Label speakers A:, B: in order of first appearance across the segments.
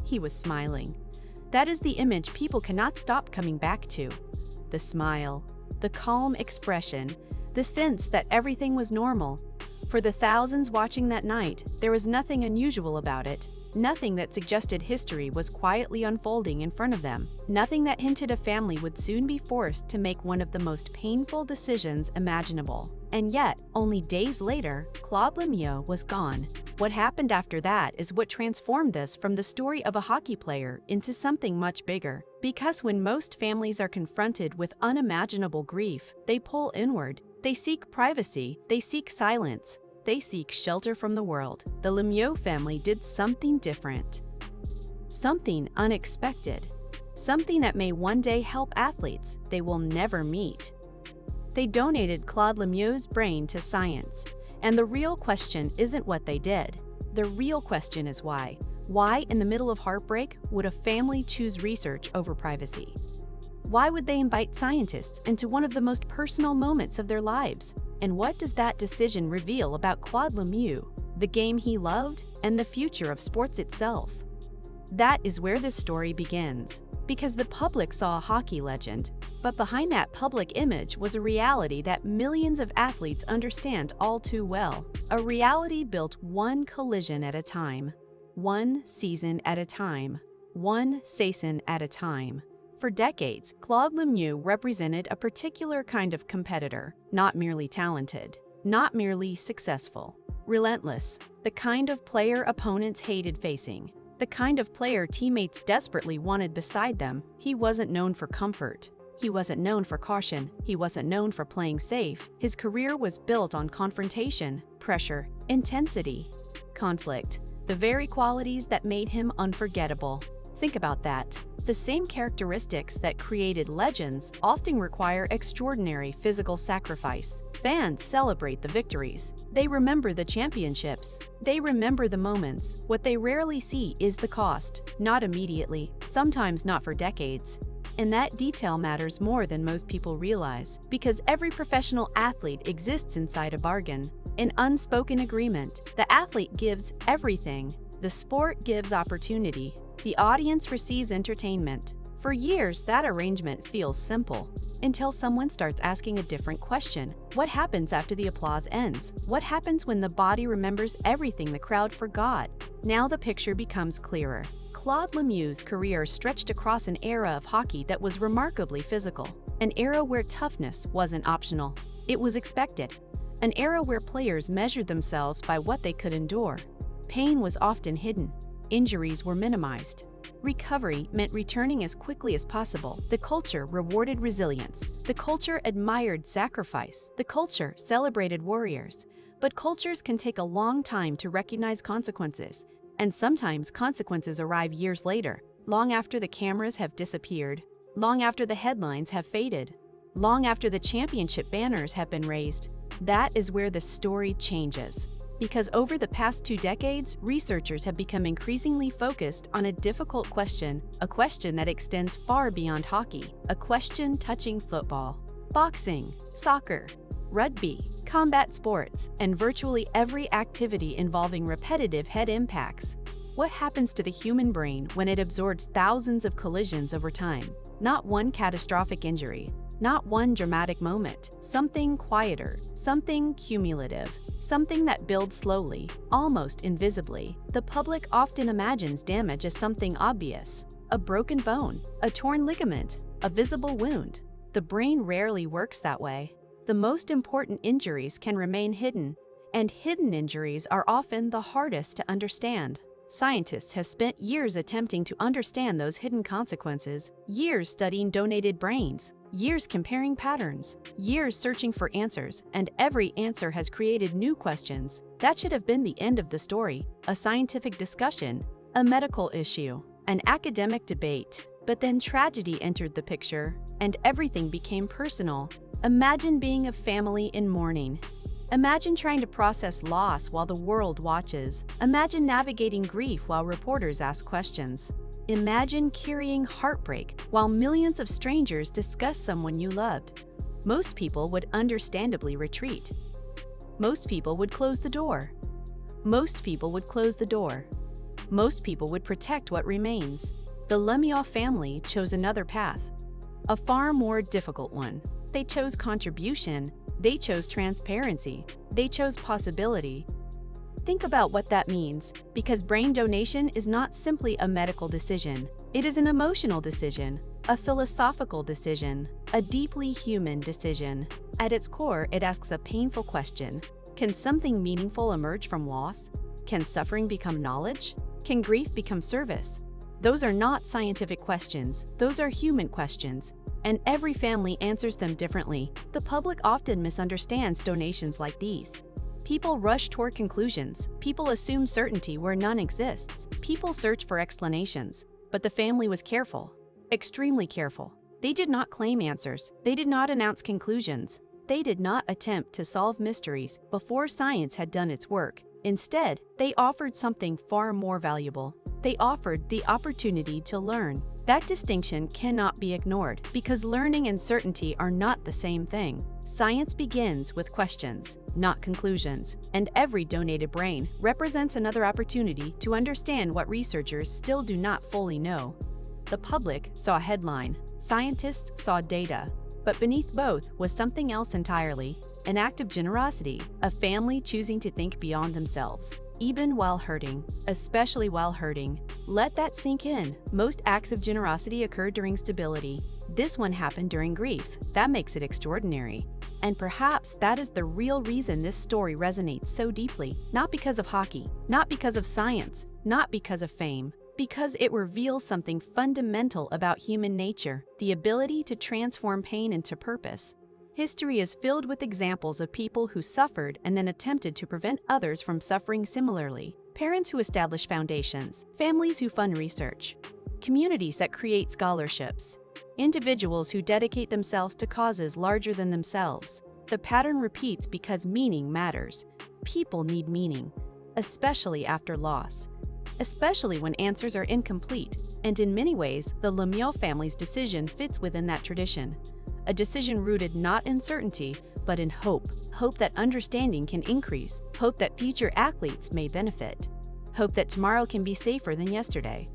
A: he was smiling. That is the image people cannot stop coming back to. The smile, the calm expression, the sense that everything was normal. For the thousands watching that night, there was nothing unusual about it. Nothing that suggested history was quietly unfolding in front of them. Nothing that hinted a family would soon be forced to make one of the most painful decisions imaginable. And yet, only days later, Claude Lemieux was gone. What happened after that is what transformed this from the story of a hockey player into something much bigger. Because when most families are confronted with unimaginable grief, they pull inward. They seek privacy, they seek silence, they seek shelter from the world. The Lemieux family did something different. Something unexpected. Something that may one day help athletes they will never meet. They donated Claude Lemieux's brain to science. And the real question isn't what they did. The real question is why. Why, in the middle of heartbreak, would a family choose research over privacy? Why would they invite scientists into one of the most personal moments of their lives? And what does that decision reveal about Claude Lemieux, the game he loved, and the future of sports itself? That is where this story begins. Because the public saw a hockey legend, but behind that public image was a reality that millions of athletes understand all too well. A reality built one collision at a time, one season at a time, one season at a time. For decades, Claude Lemieux represented a particular kind of competitor, not merely talented, not merely successful, relentless, the kind of player opponents hated facing, the kind of player teammates desperately wanted beside them. He wasn't known for comfort. He wasn't known for caution. He wasn't known for playing safe. His career was built on confrontation, pressure, intensity, conflict, the very qualities that made him unforgettable. Think about that. The same characteristics that created legends often require extraordinary physical sacrifice. Fans celebrate the victories. They remember the championships. They remember the moments. What they rarely see is the cost. Not immediately, sometimes not for decades. And that detail matters more than most people realize, because every professional athlete exists inside a bargain, an unspoken agreement. The athlete gives everything. The sport gives opportunity. The audience receives entertainment. For years, that arrangement feels simple, until someone starts asking a different question. What happens after the applause ends? What happens when the body remembers everything the crowd forgot? Now the picture becomes clearer. Claude Lemieux's career stretched across an era of hockey that was remarkably physical, an era where toughness wasn't optional. It was expected. An era where players measured themselves by what they could endure. Pain was often hidden. Injuries were minimized. Recovery meant returning as quickly as possible. The culture rewarded resilience. The culture admired sacrifice. The culture celebrated warriors. But cultures can take a long time to recognize consequences. And sometimes consequences arrive years later, long after the cameras have disappeared, long after the headlines have faded, long after the championship banners have been raised. That is where the story changes. Because over the past 2 decades, researchers have become increasingly focused on a difficult question, a question that extends far beyond hockey, a question touching football, boxing, soccer, rugby, combat sports, and virtually every activity involving repetitive head impacts. What happens to the human brain when it absorbs thousands of collisions over time? Not one catastrophic injury, not one dramatic moment, something quieter, something cumulative, something that builds slowly, almost invisibly. The public often imagines damage as something obvious, a broken bone, a torn ligament, a visible wound. The brain rarely works that way. The most important injuries can remain hidden, and hidden injuries are often the hardest to understand. Scientists have spent years attempting to understand those hidden consequences, years studying donated brains, years comparing patterns, years searching for answers, and every answer has created new questions. That should have been the end of the story, a scientific discussion, a medical issue, an academic debate. But then tragedy entered the picture, and everything became personal. Imagine being a family in mourning. Imagine trying to process loss while the world watches. Imagine navigating grief while reporters ask questions. Imagine carrying heartbreak while millions of strangers discuss someone you loved. Most people would understandably retreat. Most people would close the door. Most people would close the door. Most people would protect what remains. The Lemieux family chose another path, a far more difficult one. They chose contribution, they chose transparency, they chose possibility. Think about what that means, because brain donation is not simply a medical decision. It is an emotional decision, a philosophical decision, a deeply human decision. At its core, it asks a painful question. Can something meaningful emerge from loss? Can suffering become knowledge? Can grief become service? Those are not scientific questions, those are human questions, and every family answers them differently. The public often misunderstands donations like these. People rush toward conclusions. People assume certainty where none exists. People search for explanations. But the family was careful, extremely careful. They did not claim answers. They did not announce conclusions. They did not attempt to solve mysteries before science had done its work. Instead, they offered something far more valuable. They offered the opportunity to learn. That distinction cannot be ignored, because learning and certainty are not the same thing. Science begins with questions, not conclusions, and every donated brain represents another opportunity to understand what researchers still do not fully know. The public saw a headline, scientists saw data, but beneath both was something else entirely, an act of generosity, a family choosing to think beyond themselves. Even while hurting, especially while hurting. Let that sink in. Most acts of generosity occur during stability. This one happened during grief. That makes it extraordinary. And perhaps that is the real reason this story resonates so deeply. Not because of hockey, not because of science, not because of fame, because it reveals something fundamental about human nature, the ability to transform pain into purpose. History is filled with examples of people who suffered and then attempted to prevent others from suffering similarly. Parents who establish foundations, families who fund research, communities that create scholarships, individuals who dedicate themselves to causes larger than themselves. The pattern repeats because meaning matters. People need meaning, especially after loss, especially when answers are incomplete. And in many ways, the Lemieux family's decision fits within that tradition. A decision rooted not in certainty, but in hope. Hope that understanding can increase. Hope that future athletes may benefit. Hope that tomorrow can be safer than yesterday.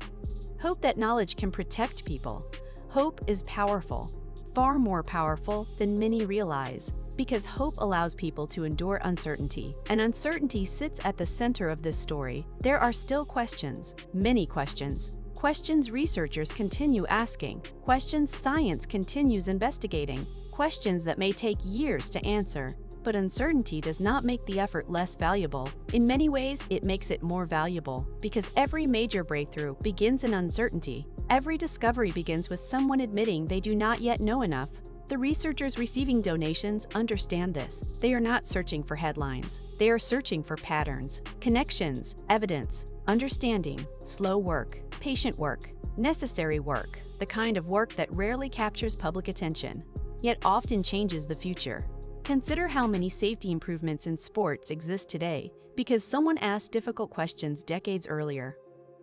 A: Hope that knowledge can protect people. Hope is powerful, far more powerful than many realize, because hope allows people to endure uncertainty. And uncertainty sits at the center of this story. There are still questions, many questions. Questions researchers continue asking, questions science continues investigating, questions that may take years to answer. But uncertainty does not make the effort less valuable. In many ways, it makes it more valuable, because every major breakthrough begins in uncertainty. Every discovery begins with someone admitting they do not yet know enough. The researchers receiving donations understand this. They are not searching for headlines. They are searching for patterns, connections, evidence, understanding, slow work, patient work, necessary work, the kind of work that rarely captures public attention, yet often changes the future. Consider how many safety improvements in sports exist today because someone asked difficult questions decades earlier.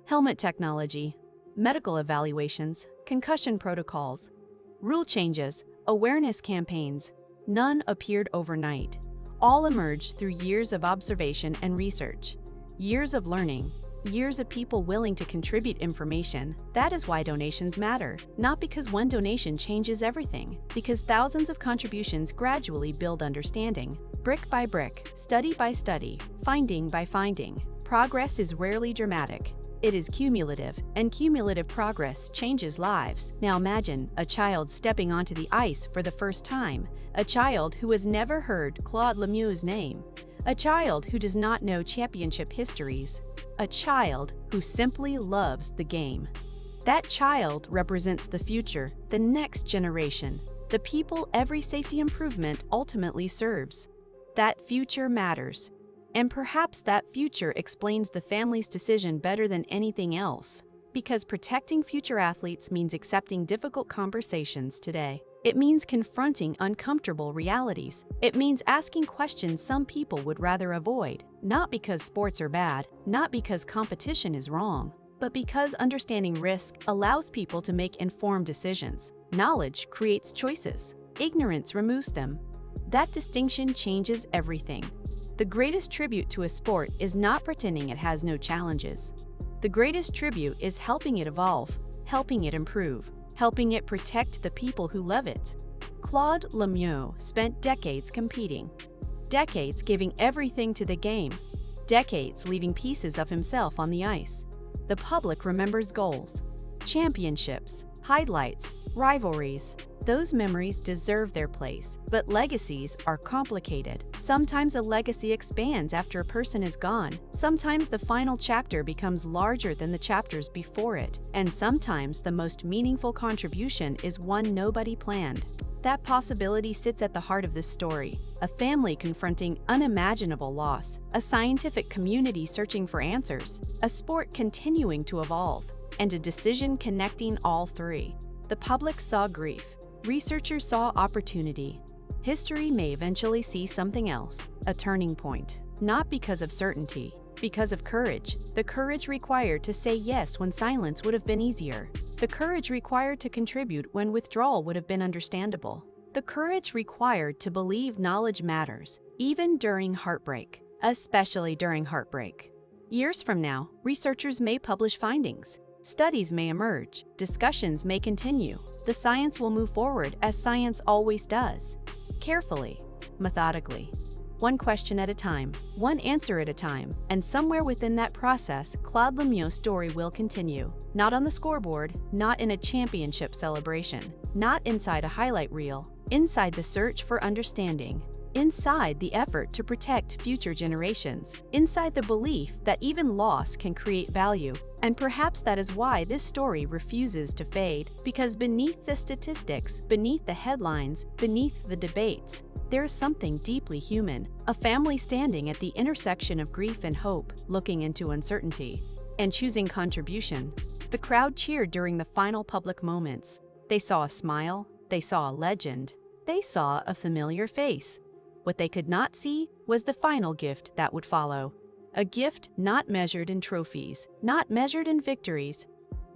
A: Helmet technology, medical evaluations, concussion protocols, rule changes, awareness campaigns, none appeared overnight. All emerged through years of observation and research, years of learning, years of people willing to contribute information. That is why donations matter, not because one donation changes everything, because thousands of contributions gradually build understanding. Brick by brick, study by study, finding by finding. Progress is rarely dramatic. It is cumulative, and cumulative progress changes lives. Now imagine a child stepping onto the ice for the first time, a child who has never heard Claude Lemieux's name, a child who does not know championship histories, a child who simply loves the game. That child represents the future, the next generation, the people every safety improvement ultimately serves. That future matters. And perhaps that future explains the family's decision better than anything else. Because protecting future athletes means accepting difficult conversations today. It means confronting uncomfortable realities. It means asking questions some people would rather avoid. Not because sports are bad, not because competition is wrong, but because understanding risk allows people to make informed decisions. Knowledge creates choices. Ignorance removes them. That distinction changes everything. The greatest tribute to a sport is not pretending it has no challenges. The greatest tribute is helping it evolve, helping it improve, helping it protect the people who love it. Claude Lemieux spent decades competing, decades giving everything to the game, decades leaving pieces of himself on the ice. The public remembers goals, championships, highlights, rivalries. Those memories deserve their place, but legacies are complicated. Sometimes a legacy expands after a person is gone. Sometimes the final chapter becomes larger than the chapters before it. And sometimes the most meaningful contribution is one nobody planned. That possibility sits at the heart of this story. A family confronting unimaginable loss, a scientific community searching for answers, a sport continuing to evolve, and a decision connecting all three. The public saw grief. Researchers saw opportunity. History may eventually see something else, a turning point. Not because of certainty, because of courage. The courage required to say yes when silence would have been easier. The courage required to contribute when withdrawal would have been understandable. The courage required to believe knowledge matters, even during heartbreak, especially during heartbreak. Years from now, researchers may publish findings. Studies may emerge, discussions may continue. The science will move forward as science always does. Carefully, methodically, one question at a time, one answer at a time, and somewhere within that process, Claude Lemieux's story will continue. Not on the scoreboard, not in a championship celebration, not inside a highlight reel, inside the search for understanding. Inside the effort to protect future generations, inside the belief that even loss can create value. And perhaps that is why this story refuses to fade, because beneath the statistics, beneath the headlines, beneath the debates, there is something deeply human, a family standing at the intersection of grief and hope, looking into uncertainty, and choosing contribution. The crowd cheered during the final public moments. They saw a smile, they saw a legend, they saw a familiar face. What they could not see was the final gift that would follow. A gift not measured in trophies, not measured in victories,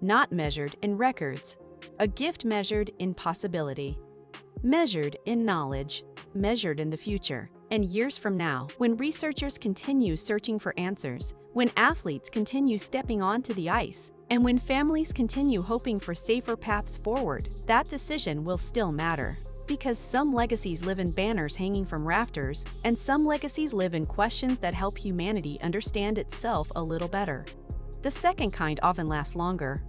A: not measured in records. A gift measured in possibility, measured in knowledge, measured in the future. And years from now, when researchers continue searching for answers, when athletes continue stepping onto the ice, and when families continue hoping for safer paths forward, that decision will still matter. Because some legacies live in banners hanging from rafters, and some legacies live in questions that help humanity understand itself a little better. The second kind often lasts longer,